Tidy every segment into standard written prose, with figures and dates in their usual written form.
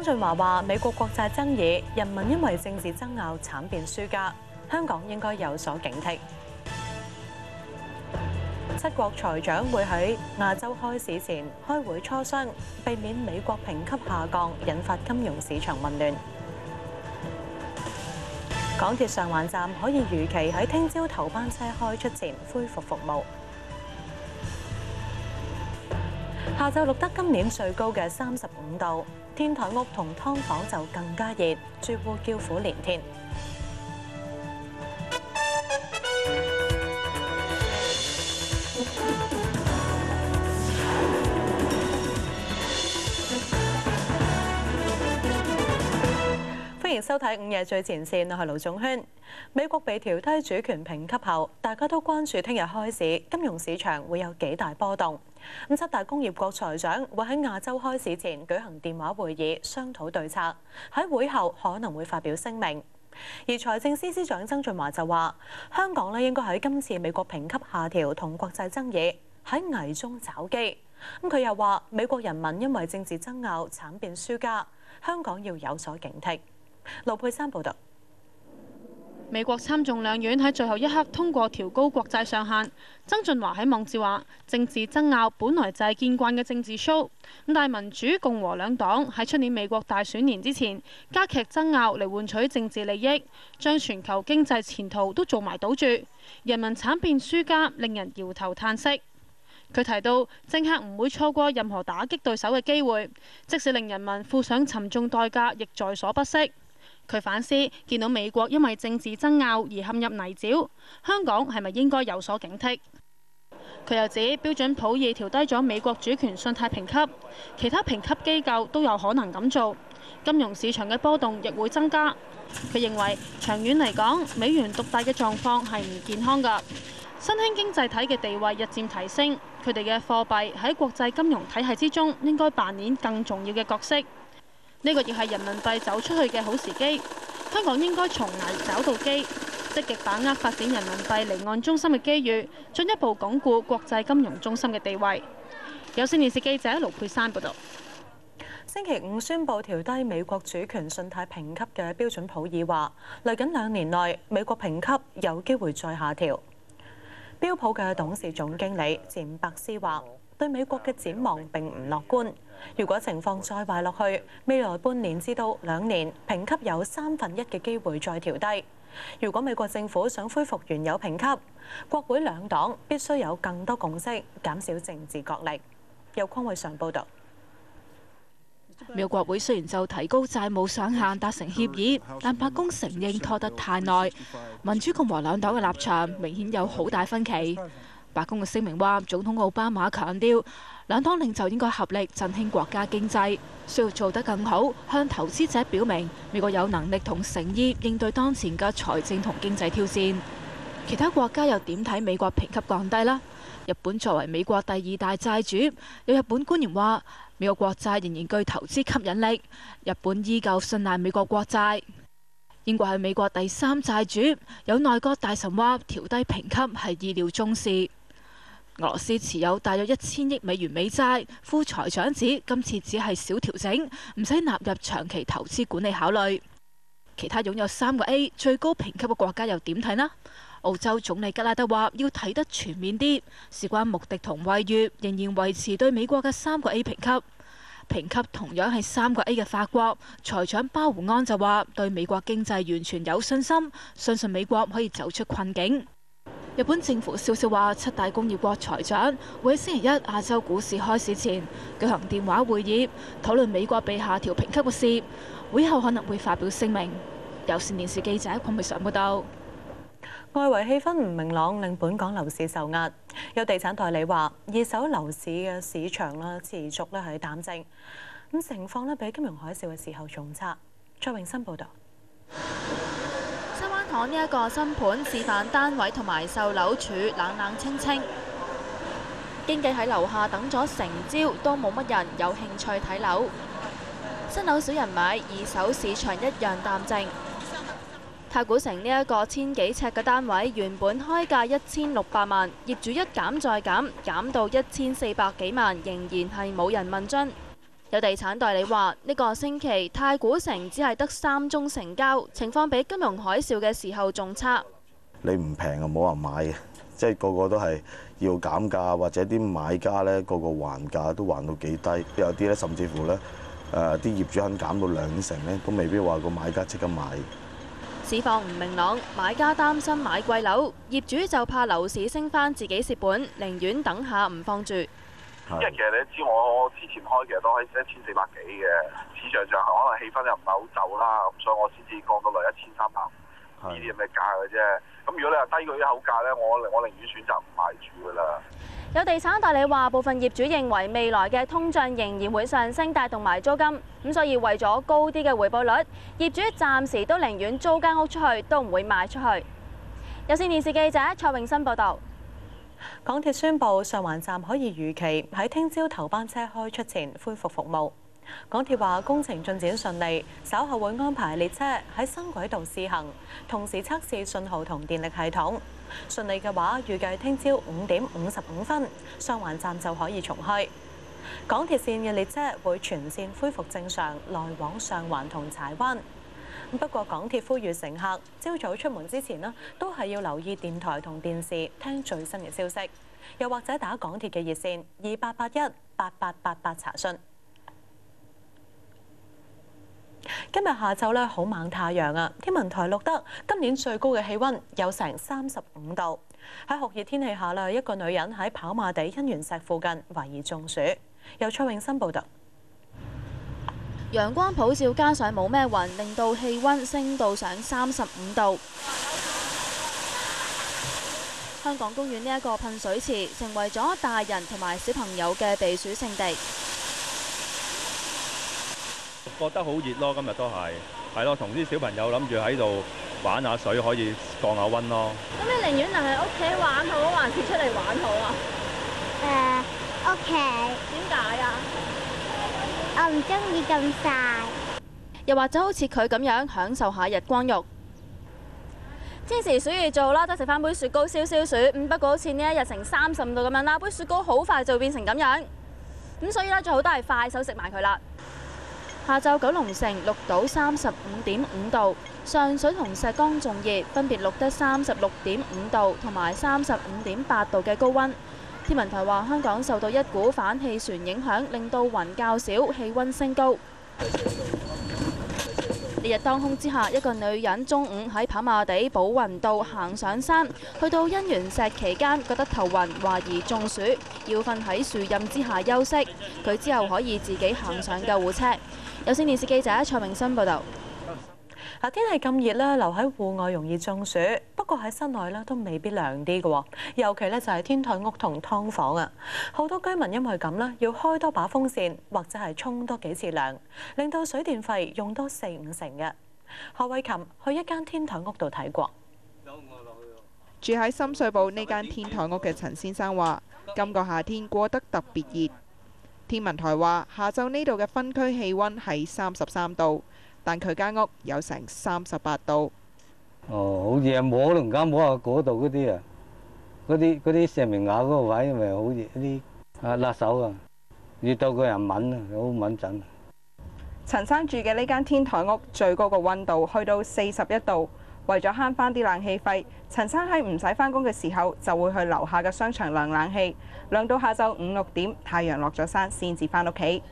曾俊華話：美國國債爭議，人民因為政治爭拗慘變輸家，香港應該有所警惕。7國財長會喺亞洲開市前開會磋商，避免美國評級下降，引發金融市場混亂。港鐵上環站可以如期喺聽朝頭班車開出前恢復服務。下晝錄得今年最高嘅35度，天台屋同劏房就更加熱，住戶叫苦連天。歡迎收睇午夜最前線，我係盧仲軒。美國被調低主權評級後，大家都關注聽日開市，金融市場會有幾大波動。7大工業國財長會喺亞洲開市前舉行電話會議，商討對策。喺會後可能會發表聲明。而財政司司長曾俊華就話：香港應該喺今次美國評級下調同國際爭議喺危中找機。佢又話：美國人民因為政治爭拗慘變輸家，香港要有所警惕。盧佩珊報道。美國參眾兩院喺最後一刻通過調高國債上限。曾俊華喺網誌話：政治爭拗本來就係見慣嘅政治 show， 但係民主共和兩黨喺出年美國大選年之前加劇爭拗嚟換取政治利益，將全球經濟前途都做埋賭注，人民慘變輸家，令人搖頭嘆息。佢提到，政客唔會錯過任何打擊對手嘅機會，即使令人民付上沉重代價，亦在所不惜。佢反思，見到美國因為政治爭拗而陷入泥沼，香港係咪應該有所警惕？佢又指標準普爾調低咗美國主權信貸評級，其他評級機構都有可能咁做，金融市場嘅波動亦會增加。佢認為長遠嚟講，美元獨大嘅狀況係唔健康㗎。新興經濟體嘅地位日漸提升，佢哋嘅貨幣喺國際金融體系之中應該扮演更重要嘅角色。呢個亦係人民幣走出去嘅好時機，香港應該從危找到機，積極把握發展人民幣離岸中心嘅機遇，進一步鞏固國際金融中心嘅地位。有線電視記者盧佩珊報導。星期五宣布調低美國主權信貸評級嘅標準普爾話，嚟緊2年內美國評級有機會再下調。標普嘅董事總經理詹伯斯話：對美國嘅展望並唔樂觀。如果情況再壞落去，未來半年至到2年，評級有1/3嘅機會再調低。如果美國政府想恢復原有評級，國會兩黨必須有更多共識，減少政治角力。由匡偉上報導。美國國會雖然就提高債務上限達成協議，但白宮承認拖得太耐。民主共和兩黨嘅立場明顯有好大分歧。白宮嘅聲明話，總統奧巴馬強調，兩黨領袖應該合力振興國家經濟，需要做得更好，向投資者表明美國有能力同誠意應對當前嘅財政同經濟挑戰。其他國家又點睇美國評級降低啦？日本作為美國第2大債主，有日本官員話，美國國債仍然具投資吸引力，日本依舊信賴美國國債。英國係美國第3債主，有內閣大臣話調低評級係意料中事。俄羅斯持有大約1000億美元美債，副財長指今次只係小調整，唔使納入長期投資管理考慮。其他擁有3個 A 最高評級嘅國家又點睇呢？澳洲總理吉拉德話要睇得全面啲，事關穆迪同惠譽仍然維持對美國嘅3個 A 評級。評級同樣係3個 A 嘅法國財長鮑胡安就話對美國經濟完全有信心，相信美國可以走出困境。日本政府消息話，7大工業國財長會喺星期一亞洲股市開市前舉行電話會議，討論美國被下調評級嘅事。會後可能會發表聲明。有線電視記者鄺美上報道。外圍氣氛唔明朗，令本港樓市受壓。有地產代理話，二手樓市嘅市場持續係淡靜，咁情況比金融海嘯嘅時候仲差。蔡永新報導。西灣河呢一個新盤示範單位同埋售樓處冷冷清清，經紀喺樓下等咗成朝都冇乜人有興趣睇樓，新樓少人買，二手市場一樣淡靜。太古城呢一個1000幾尺嘅單位，原本開價1600萬，業主一減再減，減到1400幾萬，仍然係冇人問津。有地產代理話：呢個星期太古城只係得3宗成交，情況比金融海嘯嘅時候仲差。你唔平啊，冇人買嘅，即係個個都係要減價，或者啲買家咧個個還價都還到幾低，有啲咧甚至乎咧啲業主肯減到2成咧，都未必話個買家即刻買。市況唔明朗，買家擔心買貴樓，業主就怕樓市升返自己蝕本，寧願等下唔放住。因為其實你都知我之前開其實都喺1400幾嘅，市場上可能氣氛又唔係好就啦，咁所以我先至降到嚟1300呢啲咁嘅價嘅啫。咁如果你話低過呢口價咧，我寧願選擇唔買住噶啦。有地產代理話，部分業主認為未來嘅通脹仍然會上升，帶動埋租金，咁所以為咗高啲嘅回報率，業主暫時都寧願租間屋出去，都唔會賣出去。有線電視記者蔡永新報導。港鐵宣布上環站可以如期喺聽朝頭班車開出前恢復服務。港鐵話工程進展順利，稍後會安排列車喺新軌道試行，同時測試信號同電力系統。順利嘅話，預計聽朝5點55分，上環站就可以重開。港鐵線嘅列車會全線恢復正常，來往上環同柴灣。不過港鐵呼籲乘客朝早出門之前都係要留意電台同電視，聽最新嘅消息，又或者打港鐵嘅熱線28818888查詢。今日下晝好猛太陽啊！天文台錄得今年最高嘅氣溫有成35度。喺酷熱天氣下一個女人喺跑馬地欣園石附近懷疑中暑。由蔡永新報導。陽光普照，加上冇咩雲，令到氣溫升到上35度。香港公園呢一個噴水池成為咗大人同埋小朋友嘅避暑勝地。覺得好熱咯，今日都係咯，同啲小朋友諗住喺度玩下水，可以降下溫咯。咁你寧願留喺屋企玩好，還是出嚟玩好啊？屋企。點解啊？我唔中意咁曬。又或者好似佢咁樣享受下日光浴。天時暑熱做啦，得食翻杯雪糕消暑。不過好似呢一日成35度咁樣啦，杯雪糕好快就會變成咁樣。咁所以呢，最好都係快手食埋佢啦。下晝九龍城錄到35.5度，上水同石崗仲熱，分別錄得36.5度同埋35.8度嘅高溫。天文台話，香港受到一股反氣旋影響，令到雲較少，氣溫升高。烈日當空之下，一個女人中午喺跑馬地寶雲道行上山，去到欣園石期間覺得頭暈，懷疑中暑，要瞓喺樹蔭之下休息。佢之後可以自己行上救護車。有線電視記者蔡永新報導。天氣咁熱留喺戶外容易中暑，不過喺室內都未必涼啲嘅，尤其就係天台屋同劏房啊，好多居民因為咁要開多把風扇，或者係沖多幾次涼，令到水電費用多4-5成嘅。何慧琴去一間天台屋度睇過。住喺深水埗呢間天台屋嘅陳先生話：今個夏天過得特別熱。天文台話下晝呢度嘅分區氣溫係33度。但佢間屋有成38度。哦，好似啊，摸都唔敢摸下嗰度嗰啲啊，嗰啲石明瓦嗰個位咪好熱啲啊，辣手啊，熱到個人敏啊，好敏陣。陳生住嘅呢間天台屋最高個溫度去到41度，為咗慳翻啲冷氣費，陳生喺唔使返工嘅時候就會去樓下嘅商場涼冷氣，涼到下晝5-6點，太陽落咗山先至返屋企。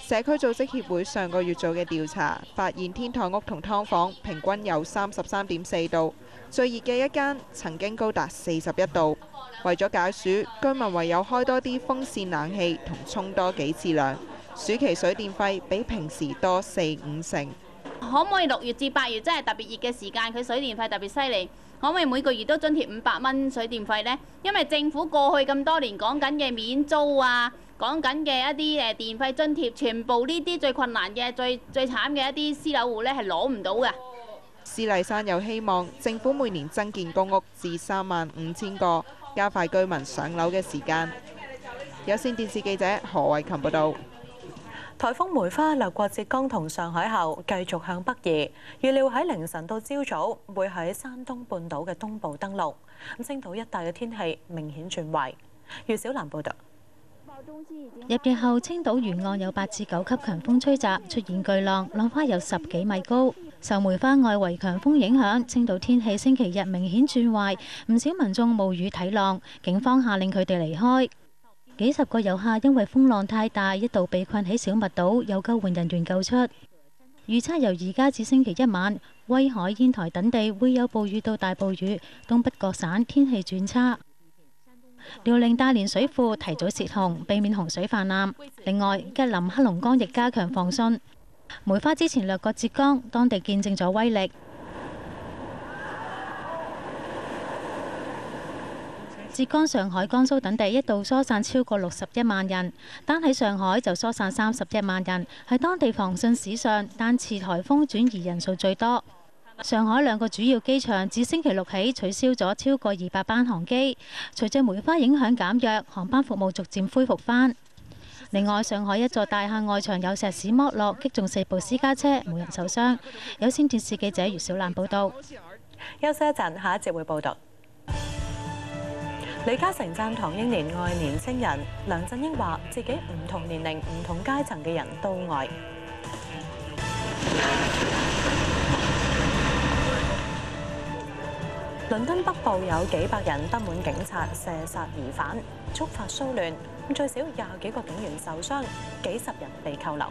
社區組織協會上個月做嘅調查，發現天台屋同劏房平均有33.4度，最熱嘅一間曾經高達41度。為咗解暑，居民唯有開多啲風扇冷氣同沖多幾次涼，暑期水電費比平時多4-5成。可唔可以6月至8月真係特別熱嘅時間，佢水電費特別犀利？可唔可以每個月都津貼500蚊水電費呢？因為政府過去咁多年講緊嘅免租啊，講緊嘅一啲電費津貼，全部呢啲最困難嘅、最慘嘅一啲私樓戶呢係攞唔到嘅。施麗珊又希望政府每年增建公屋至35,000個，加快居民上樓嘅時間。有線電視記者何慧琴報導。颱風梅花掠過浙江同上海後，繼續向北移，預料喺凌晨到朝早會喺山東半島嘅東部登陸。咁青島一帶嘅天氣明顯轉壞。余小蘭報導。入夜後，青島沿岸有8至9級強風吹襲，出現巨浪，浪花有10幾米高。受梅花外圍強風影響，青島天氣星期日明顯轉壞，唔少民眾冒雨睇浪，警方下令佢哋離開。幾十個遊客因為風浪太大，一度被困喺小麥島，有救援人員救出。預測由而家至星期一晚，威海、煙台等地會有暴雨到大暴雨，東北各省天氣轉差。遼寧大連水庫提早泄洪，避免洪水泛濫。另外，吉林黑龍江亦加強防汛。梅花之前掠過浙江，當地見證咗威力。浙江、上海、江蘇等地一度疏散超過61萬人，單喺上海就疏散31萬人，係當地防汛史上單次颱風轉移人數最多。上海2個主要機場自星期六起取消咗超過200班航機，隨着梅花影響減弱，航班服務逐漸恢復返。另外，上海一座大廈外牆有石屎剝落，擊中4部私家車，冇人受傷。有線電視記者余小蘭報導。休息一陣，下一節會報導。李嘉誠讚唐英年愛年青人，梁振英話自己唔同年齡、唔同階層嘅人都愛。倫敦北部有幾百人不滿警察射殺疑犯，觸發騷亂，最少20幾個警員受傷，幾十人被扣留。